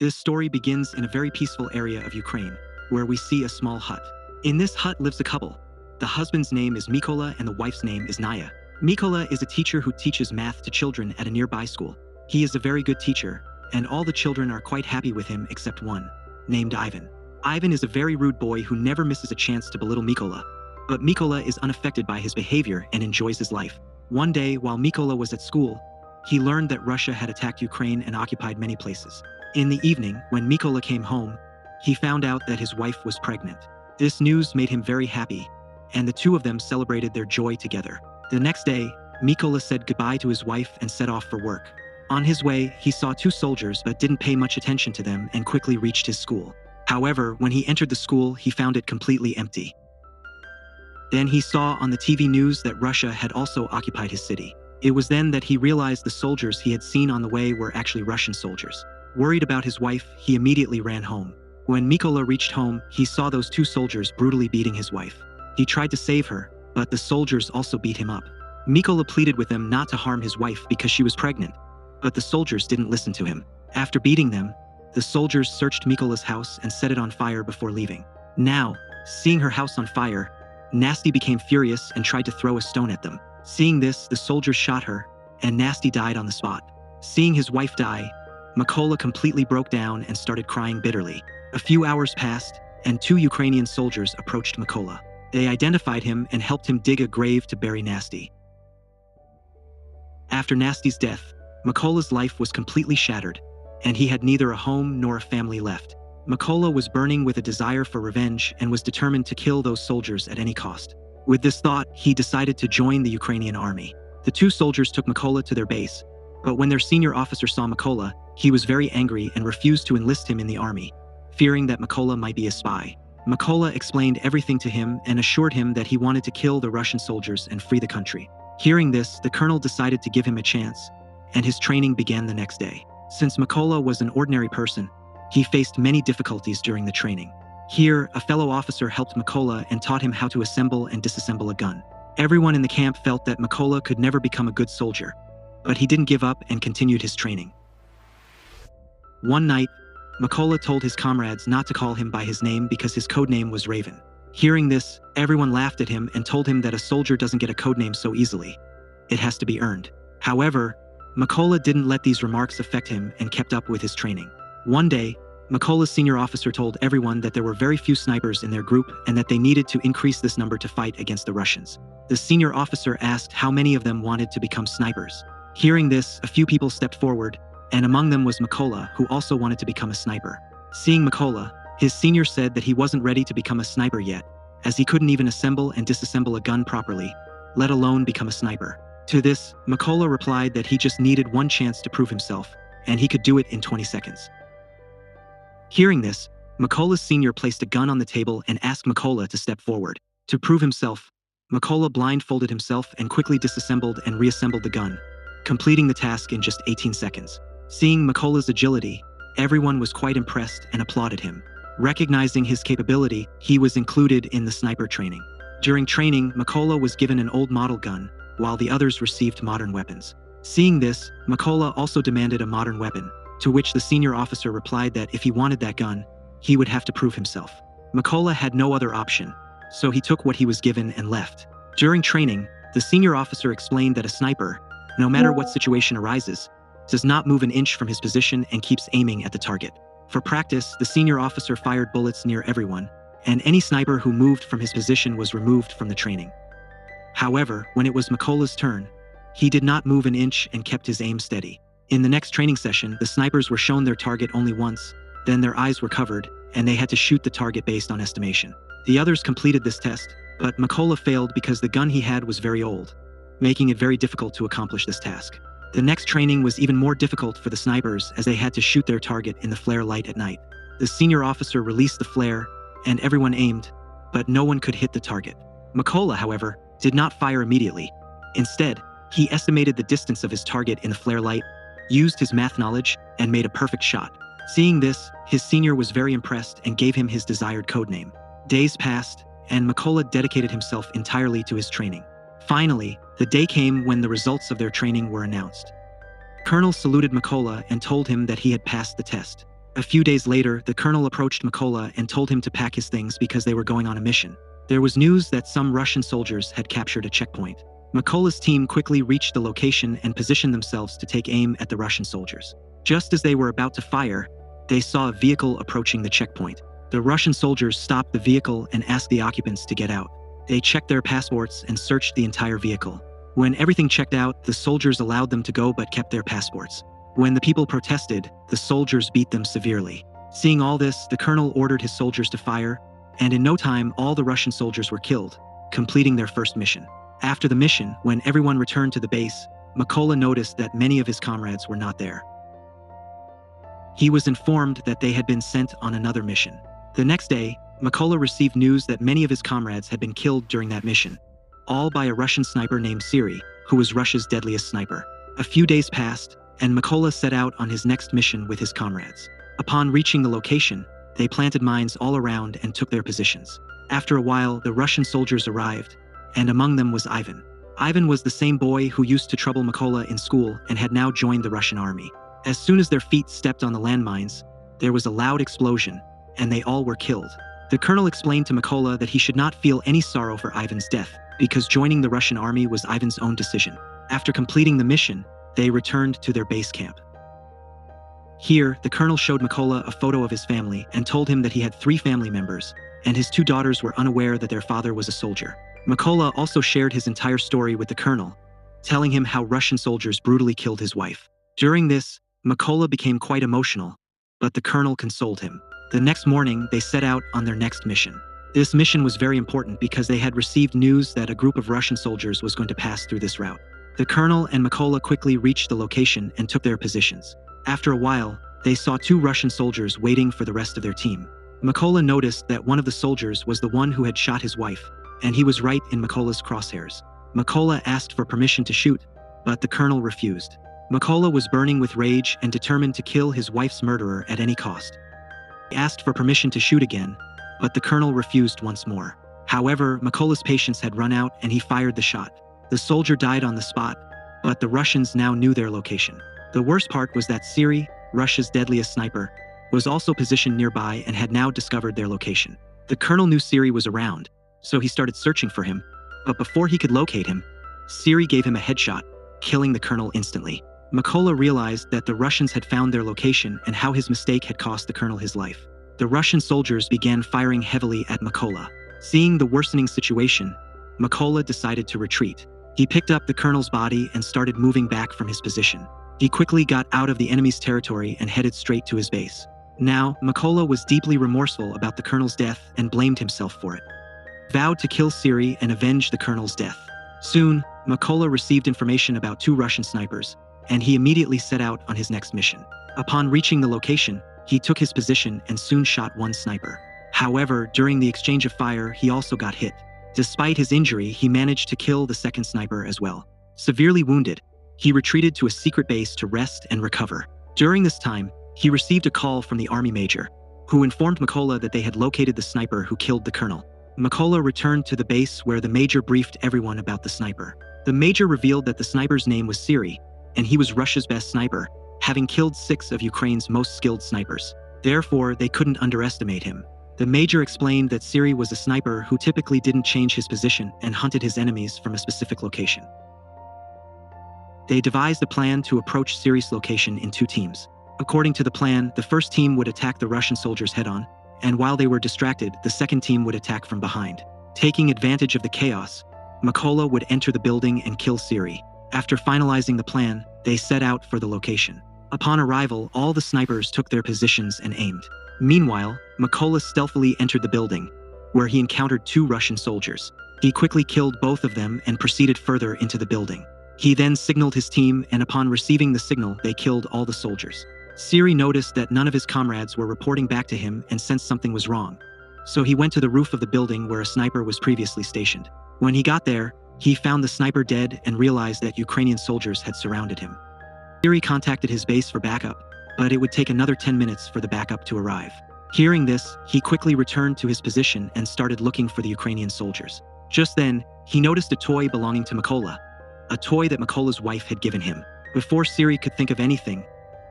This story begins in a very peaceful area of Ukraine, where we see a small hut. In this hut lives a couple. The husband's name is Mykola and the wife's name is Naya. Mykola is a teacher who teaches math to children at a nearby school. He is a very good teacher, and all the children are quite happy with him except one, named Ivan. Ivan is a very rude boy who never misses a chance to belittle Mykola. But Mykola is unaffected by his behavior and enjoys his life. One day, while Mykola was at school, he learned that Russia had attacked Ukraine and occupied many places. In the evening, when Mykola came home, he found out that his wife was pregnant. This news made him very happy, and the two of them celebrated their joy together. The next day, Mykola said goodbye to his wife and set off for work. On his way, he saw two soldiers but didn't pay much attention to them and quickly reached his school. However, when he entered the school, he found it completely empty. Then he saw on the TV news that Russia had also occupied his city. It was then that he realized the soldiers he had seen on the way were actually Russian soldiers. Worried about his wife, he immediately ran home. When Mykola reached home, he saw those two soldiers brutally beating his wife. He tried to save her, but the soldiers also beat him up. Mykola pleaded with them not to harm his wife because she was pregnant, but the soldiers didn't listen to him. After beating them, the soldiers searched Mykola's house and set it on fire before leaving. Now, seeing her house on fire, Nasty became furious and tried to throw a stone at them. Seeing this, the soldiers shot her, and Nasty died on the spot. Seeing his wife die, Mykola completely broke down and started crying bitterly. A few hours passed, and two Ukrainian soldiers approached Mykola. They identified him and helped him dig a grave to bury Nasty. After Nasty's death, Mykola's life was completely shattered, and he had neither a home nor a family left. Mykola was burning with a desire for revenge and was determined to kill those soldiers at any cost. With this thought, he decided to join the Ukrainian army. The two soldiers took Mykola to their base, but when their senior officer saw Mykola, he was very angry and refused to enlist him in the army, fearing that Mykola might be a spy. Mykola explained everything to him and assured him that he wanted to kill the Russian soldiers and free the country. Hearing this, the colonel decided to give him a chance, and his training began the next day. Since Mykola was an ordinary person, he faced many difficulties during the training. Here, a fellow officer helped Mykola and taught him how to assemble and disassemble a gun. Everyone in the camp felt that Mykola could never become a good soldier, but he didn't give up and continued his training. One night, Mykola told his comrades not to call him by his name because his codename was Raven. Hearing this, everyone laughed at him and told him that a soldier doesn't get a codename so easily. It has to be earned. However, Mykola didn't let these remarks affect him and kept up with his training. One day, Mykola's senior officer told everyone that there were very few snipers in their group and that they needed to increase this number to fight against the Russians. The senior officer asked how many of them wanted to become snipers. Hearing this, a few people stepped forward, and among them was Mykola, who also wanted to become a sniper. Seeing Mykola, his senior said that he wasn't ready to become a sniper yet, as he couldn't even assemble and disassemble a gun properly, let alone become a sniper. To this, Mykola replied that he just needed one chance to prove himself, and he could do it in 20 seconds. Hearing this, Mykola's senior placed a gun on the table and asked Mykola to step forward. To prove himself, Mykola blindfolded himself and quickly disassembled and reassembled the gun, completing the task in just 18 seconds. Seeing Mykola's agility, everyone was quite impressed and applauded him. Recognizing his capability, he was included in the sniper training. During training, Mykola was given an old model gun, while the others received modern weapons. Seeing this, Mykola also demanded a modern weapon, to which the senior officer replied that if he wanted that gun, he would have to prove himself. Mykola had no other option, so he took what he was given and left. During training, the senior officer explained that a sniper, no matter what situation arises, does not move an inch from his position and keeps aiming at the target. For practice, the senior officer fired bullets near everyone, and any sniper who moved from his position was removed from the training. However, when it was Mykola's turn, he did not move an inch and kept his aim steady. In the next training session, the snipers were shown their target only once, then their eyes were covered, and they had to shoot the target based on estimation. The others completed this test, but Mykola failed because the gun he had was very old, making it very difficult to accomplish this task. The next training was even more difficult for the snipers as they had to shoot their target in the flare light at night. The senior officer released the flare, and everyone aimed, but no one could hit the target. Mykola, however, did not fire immediately. Instead, he estimated the distance of his target in the flare light, used his math knowledge, and made a perfect shot. Seeing this, his senior was very impressed and gave him his desired codename. Days passed, and Mykola dedicated himself entirely to his training. Finally, the day came when the results of their training were announced. Colonel saluted Mykola and told him that he had passed the test. A few days later, the colonel approached Mykola and told him to pack his things because they were going on a mission. There was news that some Russian soldiers had captured a checkpoint. Mykola's team quickly reached the location and positioned themselves to take aim at the Russian soldiers. Just as they were about to fire, they saw a vehicle approaching the checkpoint. The Russian soldiers stopped the vehicle and asked the occupants to get out. They checked their passports and searched the entire vehicle. When everything checked out, the soldiers allowed them to go but kept their passports. When the people protested, the soldiers beat them severely. Seeing all this, the colonel ordered his soldiers to fire, and in no time all the Russian soldiers were killed, completing their first mission. After the mission, when everyone returned to the base, Mykola noticed that many of his comrades were not there. He was informed that they had been sent on another mission. The next day, Mykola received news that many of his comrades had been killed during that mission, all by a Russian sniper named Siri, who was Russia's deadliest sniper. A few days passed, and Mykola set out on his next mission with his comrades. Upon reaching the location, they planted mines all around and took their positions. After a while, the Russian soldiers arrived, and among them was Ivan. Ivan was the same boy who used to trouble Mykola in school and had now joined the Russian army. As soon as their feet stepped on the landmines, there was a loud explosion, and they all were killed. The colonel explained to Mykola that he should not feel any sorrow for Ivan's death, because joining the Russian army was Ivan's own decision. After completing the mission, they returned to their base camp. Here, the colonel showed Mykola a photo of his family and told him that he had 3 family members, and his 2 daughters were unaware that their father was a soldier. Mykola also shared his entire story with the colonel, telling him how Russian soldiers brutally killed his wife. During this, Mykola became quite emotional, but the colonel consoled him. The next morning, they set out on their next mission. This mission was very important because they had received news that a group of Russian soldiers was going to pass through this route. The colonel and Mykola quickly reached the location and took their positions. After a while, they saw 2 Russian soldiers waiting for the rest of their team. Mykola noticed that one of the soldiers was the one who had shot his wife, and he was right in Mykola's crosshairs. Mykola asked for permission to shoot, but the colonel refused. Mykola was burning with rage and determined to kill his wife's murderer at any cost. He asked for permission to shoot again, but the colonel refused once more. However, Mykola's patience had run out and he fired the shot. The soldier died on the spot, but the Russians now knew their location. The worst part was that Siri, Russia's deadliest sniper, was also positioned nearby and had now discovered their location. The colonel knew Siri was around, so he started searching for him, but before he could locate him, Siri gave him a headshot, killing the colonel instantly. Mykola realized that the Russians had found their location and how his mistake had cost the colonel his life. The Russian soldiers began firing heavily at Mykola. Seeing the worsening situation, Mykola decided to retreat. He picked up the colonel's body and started moving back from his position. He quickly got out of the enemy's territory and headed straight to his base. Now, Mykola was deeply remorseful about the colonel's death and blamed himself for it. He vowed to kill Siri and avenge the colonel's death. Soon, Mykola received information about 2 Russian snipers, and he immediately set out on his next mission. Upon reaching the location, he took his position and soon shot 1 sniper. However, during the exchange of fire, he also got hit. Despite his injury, he managed to kill the 2nd sniper as well. Severely wounded, he retreated to a secret base to rest and recover. During this time, he received a call from the army major, who informed Mykola that they had located the sniper who killed the colonel. Mykola returned to the base where the major briefed everyone about the sniper. The major revealed that the sniper's name was Siri, and he was Russia's best sniper, having killed 6 of Ukraine's most skilled snipers. Therefore, they couldn't underestimate him. The major explained that Siri was a sniper who typically didn't change his position and hunted his enemies from a specific location. They devised a plan to approach Siri's location in 2 teams. According to the plan, the first team would attack the Russian soldiers head-on, and while they were distracted, the second team would attack from behind. Taking advantage of the chaos, Mykola would enter the building and kill Siri. After finalizing the plan, they set out for the location. Upon arrival, all the snipers took their positions and aimed. Meanwhile, Mykola stealthily entered the building, where he encountered 2 Russian soldiers. He quickly killed both of them and proceeded further into the building. He then signaled his team, and upon receiving the signal, they killed all the soldiers. Siri noticed that none of his comrades were reporting back to him and sensed something was wrong. So he went to the roof of the building where a sniper was previously stationed. When he got there, he found the sniper dead and realized that Ukrainian soldiers had surrounded him. Siri contacted his base for backup, but it would take another 10 minutes for the backup to arrive. Hearing this, he quickly returned to his position and started looking for the Ukrainian soldiers. Just then, he noticed a toy belonging to Mykola, a toy that Mykola's wife had given him. Before Siri could think of anything,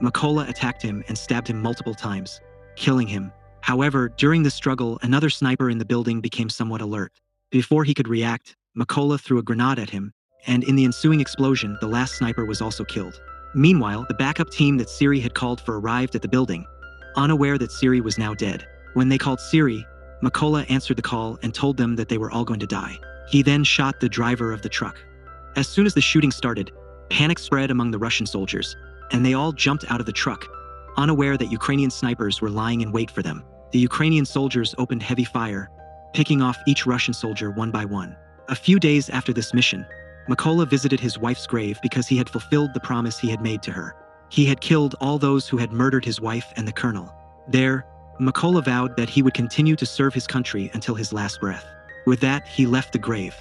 Mykola attacked him and stabbed him multiple times, killing him. However, during the struggle, another sniper in the building became somewhat alert. Before he could react, Mykola threw a grenade at him, and in the ensuing explosion, the last sniper was also killed. Meanwhile, the backup team that Siri had called for arrived at the building, unaware that Siri was now dead. When they called Siri, Mykola answered the call and told them that they were all going to die. He then shot the driver of the truck. As soon as the shooting started, panic spread among the Russian soldiers, and they all jumped out of the truck, unaware that Ukrainian snipers were lying in wait for them. The Ukrainian soldiers opened heavy fire, picking off each Russian soldier one by one. A few days after this mission, Mykola visited his wife's grave because he had fulfilled the promise he had made to her. He had killed all those who had murdered his wife and the colonel. There, Mykola vowed that he would continue to serve his country until his last breath. With that, he left the grave.